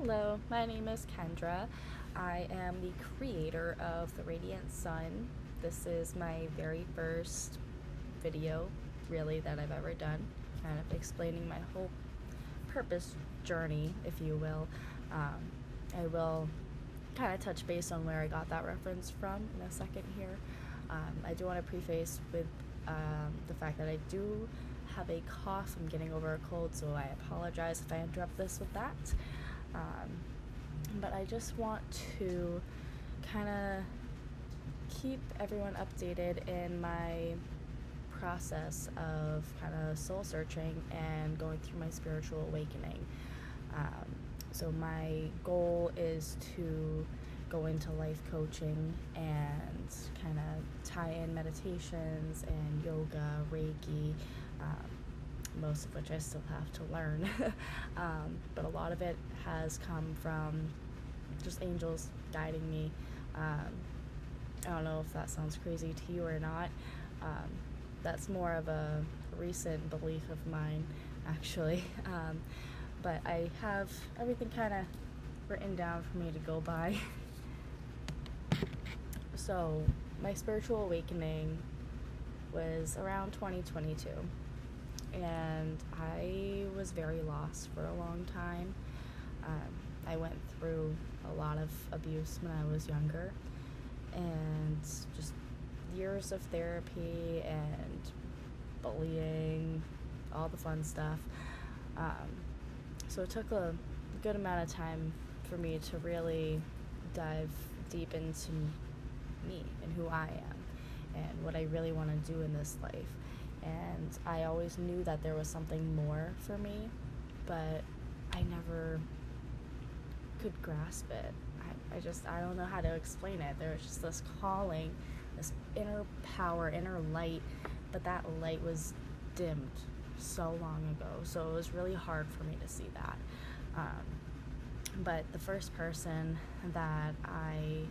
Hello, my name is Kendra. I am the creator of The Radiant Sun. This is my very first video, really, that I've ever done, kind of explaining my whole purpose journey, if you will. I will kind of touch base on where I got that reference from in a second here. I do want to preface with the fact that I do have a cough. I'm getting over a cold, so I apologize if I interrupt this with that. But I just want to kind of keep everyone updated in my process of kind of soul searching and going through my spiritual awakening. So my goal is to go into life coaching and kind of tie in meditations and yoga, Reiki, most of which I still have to learn. But a lot of it has come from just angels guiding me. I don't know if that sounds crazy to you or not. That's more of a recent belief of mine, actually. But I have everything kind of written down for me to go by. So my spiritual awakening was around 2022. And I was very lost for a long time. I went through a lot of abuse when I was younger, and just years of therapy and bullying, all the fun stuff. So it took a good amount of time for me to really dive deep into me and who I am and what I really want to do in this life. And I always knew that there was something more for me, but I never could grasp it. I don't know how to explain it. There was just this calling, this inner power, inner light, but that light was dimmed so long ago, so it was really hard for me to see that. But the first person that I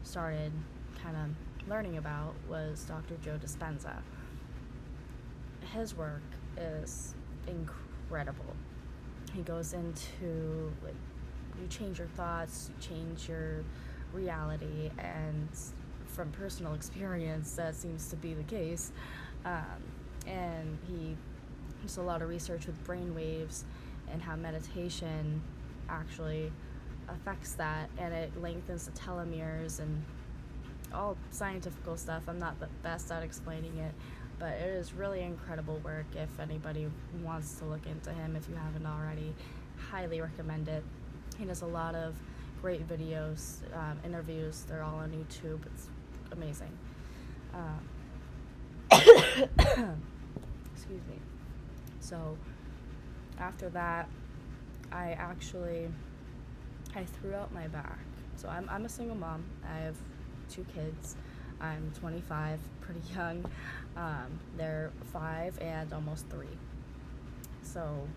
started kind of learning about was Dr. Joe Dispenza. His work is incredible. He goes into, like, you change your thoughts, you change your reality, and from personal experience, that seems to be the case. And he does a lot of research with brain waves and how meditation actually affects that, and it lengthens the telomeres and all scientific stuff. I'm not the best at explaining it, but it is really incredible work. If anybody wants to look into him, if you haven't already, highly recommend it. He does a lot of great videos, interviews. They're all on YouTube. It's amazing. Excuse me. So after that, I threw out my back. So I'm a single mom. I have 2 kids. I'm 25, pretty young. They're 5 and almost 3. So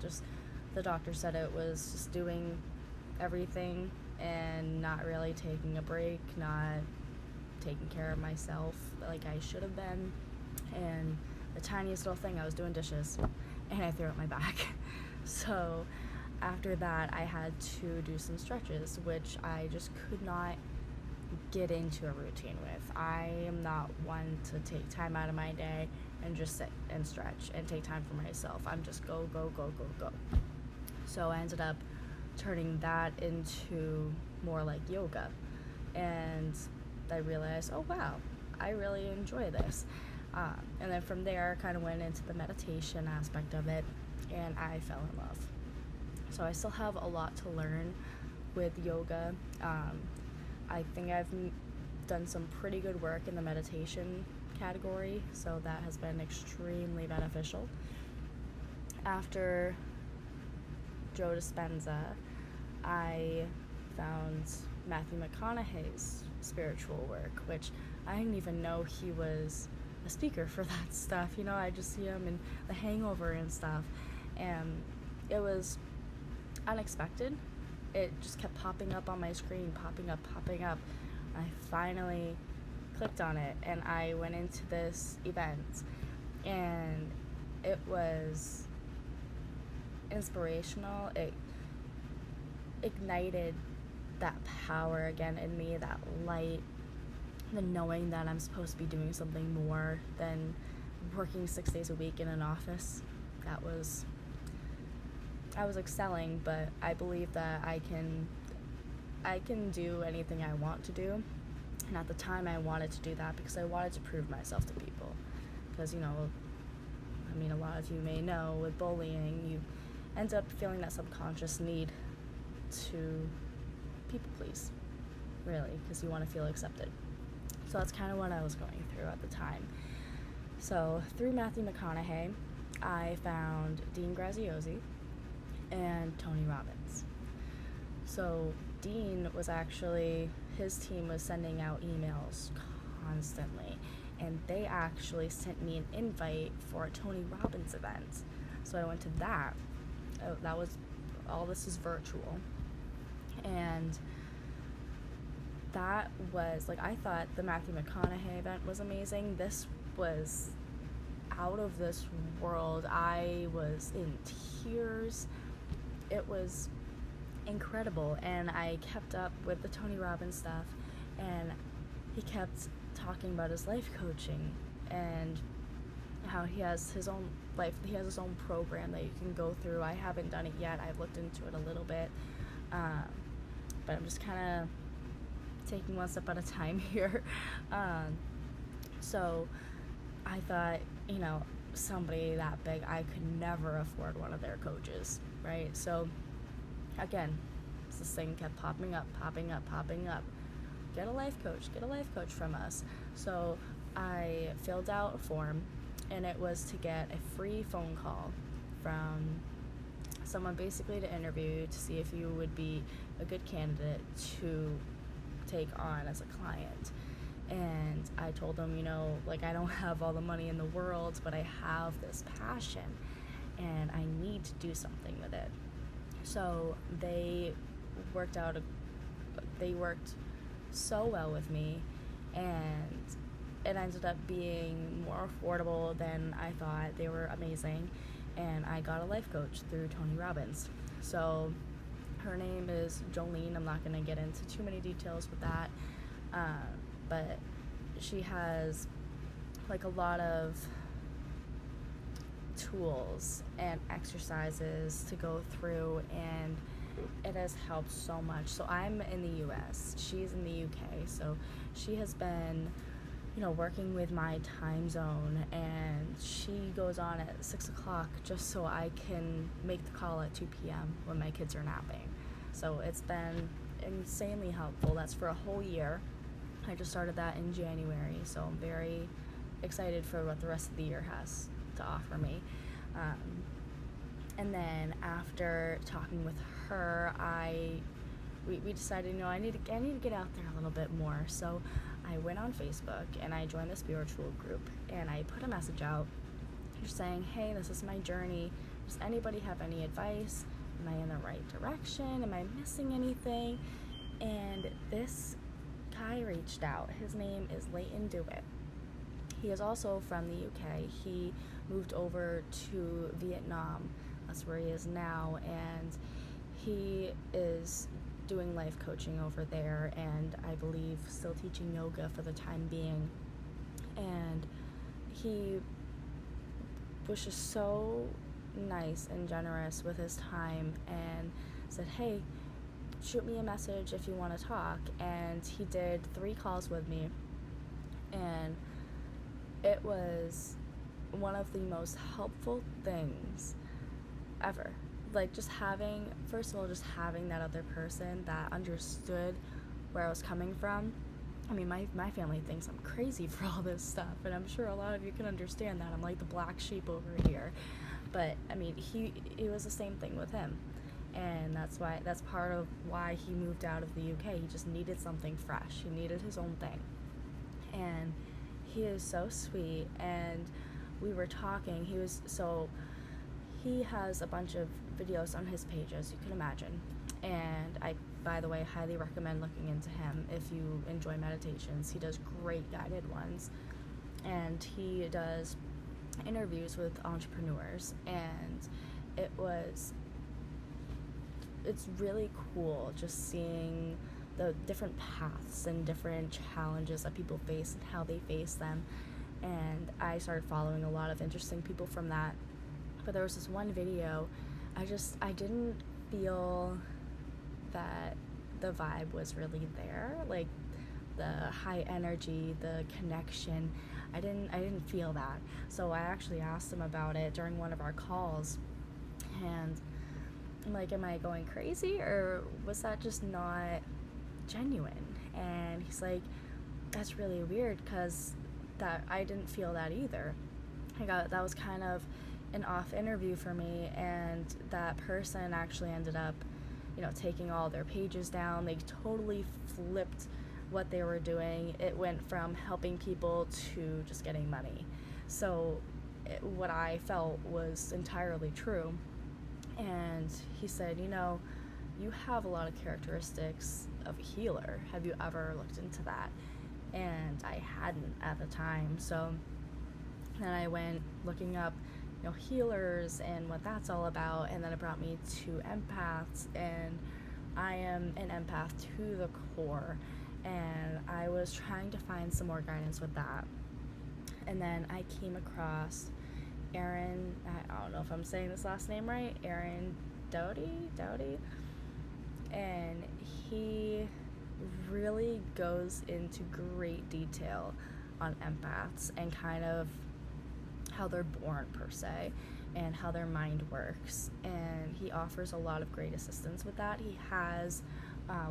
just the doctor said it was just doing everything and not really taking a break, not taking care of myself like I should have been. And the tiniest little thing, I was doing dishes and I threw out my back. So after that, I had to do some stretches, which I just could not get into a routine with. I am not one to take time out of my day and just sit and stretch and take time for myself. I'm just go, go, go, go, go. So I ended up turning that into more like yoga. And I realized, oh wow, I really enjoy this. And then from there, I kind of went into the meditation aspect of it, and I fell in love. So I still have a lot to learn with yoga. I think I've done some pretty good work in the meditation category, so that has been extremely beneficial. After Joe Dispenza, I found Matthew McConaughey's spiritual work, which I didn't even know he was a speaker for that stuff. You know, I just see him in The Hangover and stuff, and it was unexpected. It just kept popping up on my screen, popping up. I finally clicked on it, and I went into this event, and it was inspirational. ignited that power again in me, that light, the knowing that I'm supposed to be doing something more than working 6 days a week in an office. I was excelling, but I believe that I can do anything I want to do. And at the time I wanted to do that because I wanted to prove myself to people. Because, a lot of you may know with bullying, you end up feeling that subconscious need to people please, really, because you want to feel accepted. So that's kind of what I was going through at the time. So through Matthew McConaughey, I found Dean Graziosi and Tony Robbins. So Dean was actually, his team was sending out emails constantly, and they actually sent me an invite for a Tony Robbins event. So I went to that. That was, all this is virtual. And that was, I thought the Matthew McConaughey event was amazing. This was out of this world. I was in tears. It was incredible, and I kept up with the Tony Robbins stuff, and he kept talking about his life coaching and how he has his own program that you can go through. I haven't done it yet. I've looked into it a little bit, but I'm just kind of taking one step at a time here. So I thought, somebody that big, I could never afford one of their coaches, right? So again, this thing kept popping up. Get a life coach from us. So I filled out a form, and it was to get a free phone call from someone, basically to interview you to see if you would be a good candidate to take on as a client. And I told them, I don't have all the money in the world, but I have this passion and I need to do something with it. So they worked so well with me, and it ended up being more affordable than I thought. They were amazing, and I got a life coach through Tony Robbins. So her name is Jolene. I'm not going to get into too many details with that, but she has a lot of tools and exercises to go through, and it has helped so much. So I'm in the US, she's in the UK, so she has been working with my time zone, and she goes on at 6 o'clock just so I can make the call at 2 p.m. when my kids are napping. So it's been insanely helpful. That's for a whole year. I just started that in January, so I'm very excited for what the rest of the year has to offer me. And then after talking with her, we decided, I need to get out there a little bit more. So I went on Facebook and I joined the spiritual group, and I put a message out just saying, hey, this is my journey. Does anybody have any advice? Am I in the right direction? Am I missing anything? And this guy reached out. His name is Leighton Dewitt. He is also from the UK. He moved over to Vietnam. That's where he is now, and he is doing life coaching over there, and I believe still teaching yoga for the time being. And he was just so nice and generous with his time, and said, hey, shoot me a message if you want to talk. And he did 3 calls with me, and it was one of the most helpful things ever. Just having that other person that understood where I was coming from. My family thinks I'm crazy for all this stuff, and I'm sure a lot of you can understand that. I'm like the black sheep over here. But it was the same thing with him, and that's part of why he moved out of the UK. He just needed something fresh. He needed his own thing, and he is so sweet. And we were talking. He has a bunch of videos on his page, as you can imagine, and I, by the way, highly recommend looking into him if you enjoy meditations. He does great guided ones, and he does interviews with entrepreneurs, and it was it's really cool just seeing the different paths and different challenges that people face and how they face them. And I started following a lot of interesting people from that. But there was this one video, I didn't feel that the vibe was really there, like the high energy, the connection. I didn't feel that. So I actually asked him about it during one of our calls, and I'm like, am I going crazy, or was that just not genuine? And he's like, that's really weird, because that I didn't feel that either. That was kind of an off interview for me, and that person actually ended up, taking all their pages down. They totally flipped what they were doing. It went from helping people to just getting money. So what I felt was entirely true. And he said, you have a lot of characteristics of a healer. Have you ever looked into that? And I hadn't at the time. So then I went looking up healers and what that's all about, and then it brought me to empaths, and I am an empath to the core, and I was trying to find some more guidance with that. And then I came across Aaron, I don't know if I'm saying this last name right, Aaron Doughty, and he really goes into great detail on empaths and kind of how they're born per se and how their mind works, and he offers a lot of great assistance with that. He has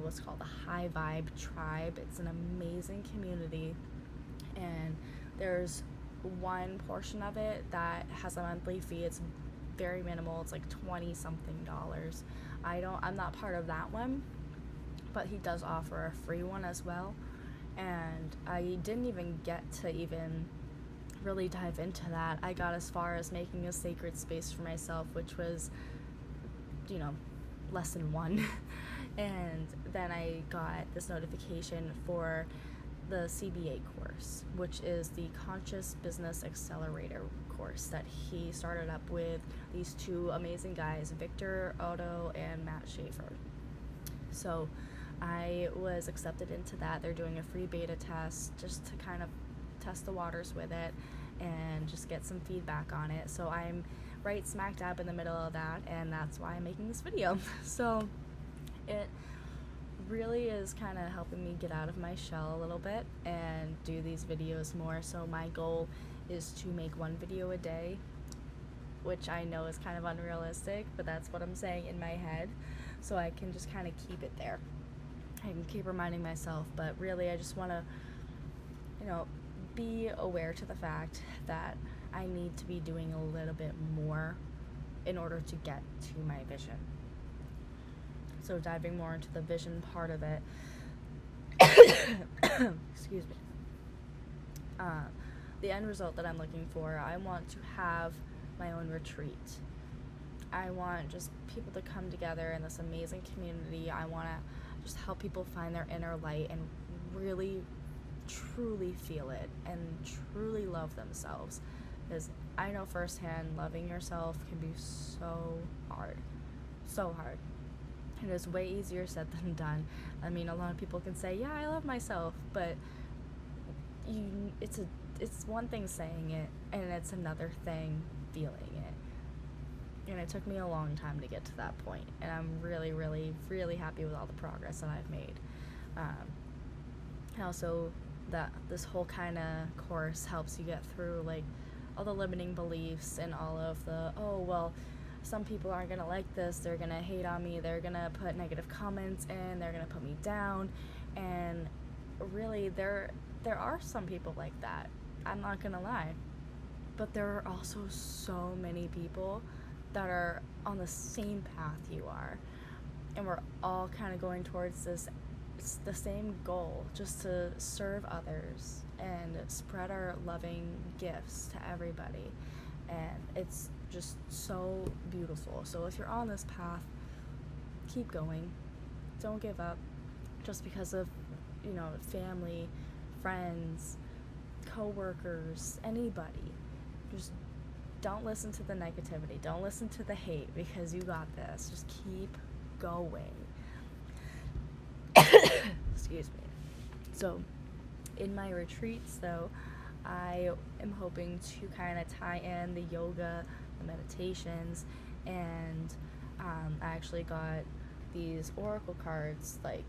what's called a High Vibe Tribe. It's an amazing community, and there's one portion of it that has a monthly fee. It's very minimal. It's like $20 something. I'm not part of that one, but he does offer a free one as well, and I didn't even get to really dive into that. I got as far as making a sacred space for myself, which was, lesson 1. And then I got this notification for the CBA course, which is the Conscious Business Accelerator course that he started up with these two amazing guys, Victor Oddo and Matt Schaefer. So I was accepted into that. They're doing a free beta test just to kind of test the waters with it and just get some feedback on it. So I'm right smack dab in the middle of that, and that's why I'm making this video. So it really is kind of helping me get out of my shell a little bit and do these videos more. So my goal is to make one video a day, which I know is kind of unrealistic, but that's what I'm saying in my head, so I can just kind of keep it there. I can keep reminding myself, but really I just want to be aware to the fact that I need to be doing a little bit more in order to get to my vision. So diving more into the vision part of it, excuse me, the end result that I'm looking for, I want to have my own retreat. I want just people to come together in this amazing community. I want to just help people find their inner light and really truly feel it and truly love themselves, because I know firsthand loving yourself can be so hard, and it's way easier said than done. I mean, a lot of people can say, yeah, I love myself, but it's one thing saying it, and it's another thing feeling it. And it took me a long time to get to that point, and I'm really, really, really happy with all the progress that I've made. And also that this whole kind of course helps you get through like all the limiting beliefs and all of the, oh well, some people aren't gonna like this, they're gonna hate on me, they're gonna put negative comments in, they're gonna put me down. And really there are some people like that, I'm not gonna lie, but there are also so many people that are on the same path you are, and we're all kind of going towards the same goal, just to serve others and spread our loving gifts to everybody. And it's just so beautiful. So if you're on this path, keep going, don't give up just because of family, friends, co-workers, anybody. Just don't listen to the negativity, don't listen to the hate, because you got this. Just keep going. Excuse me. So, in my retreats, though, I am hoping to kind of tie in the yoga, the meditations, and I actually got these oracle cards like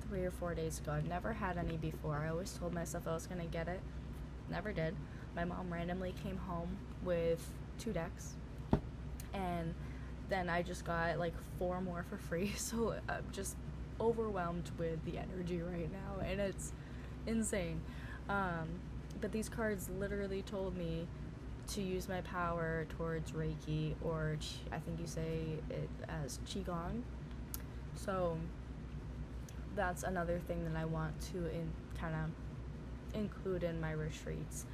3 or 4 days ago. I've never had any before. I always told myself I was going to get it. Never did. My mom randomly came home with 2 decks, and then I just got like 4 more for free. So I'm just overwhelmed with the energy right now, and it's insane. But these cards literally told me to use my power towards Reiki, or I think you say it as Qigong. So that's another thing that I want to kind of include in my retreats.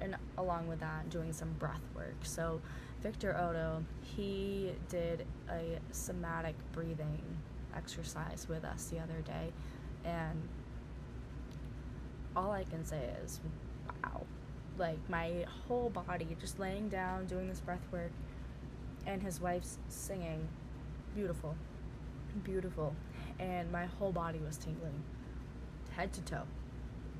And along with that, doing some breath work. So Victor Oddo, he did a somatic breathing exercise with us the other day, and all I can say is, wow. Like, my whole body, just laying down, doing this breath work, and his wife's singing, beautiful, beautiful, and my whole body was tingling, head to toe,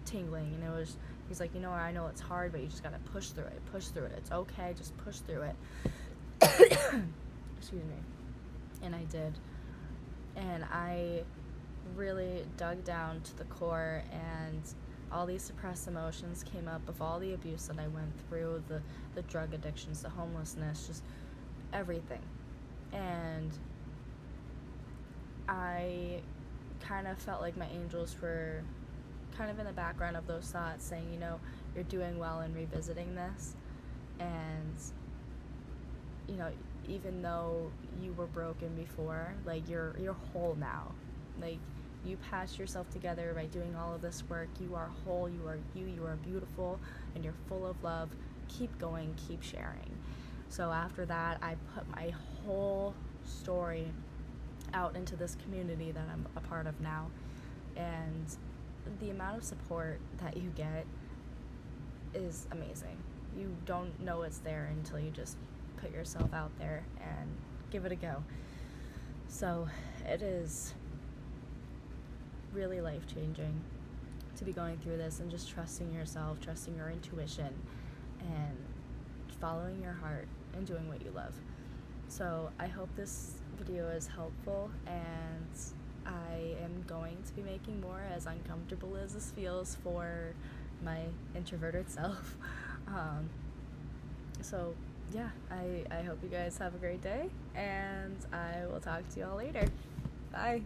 tingling, and it was, he's like, I know it's hard, but you just gotta push through it, it's okay, just push through it. Excuse me. And I did, and I really dug down to the core, and all these suppressed emotions came up of all the abuse that I went through, the drug addictions, the homelessness, just everything. And I kind of felt like my angels were kind of in the background of those thoughts, saying, you're doing well in revisiting this, and even though you were broken before, like, you're whole now. Like, you patched yourself together by doing all of this work. You are whole, you are beautiful, and you're full of love. Keep going, keep sharing. So after that, I put my whole story out into this community that I'm a part of now, and the amount of support that you get is amazing. You don't know it's there until you just put yourself out there and give it a go. So it is really life-changing to be going through this and just trusting yourself, trusting your intuition, and following your heart and doing what you love. So I hope this video is helpful, and I am going to be making more, as uncomfortable as this feels for my introverted self. So yeah, I hope you guys have a great day, and I will talk to you all later. Bye.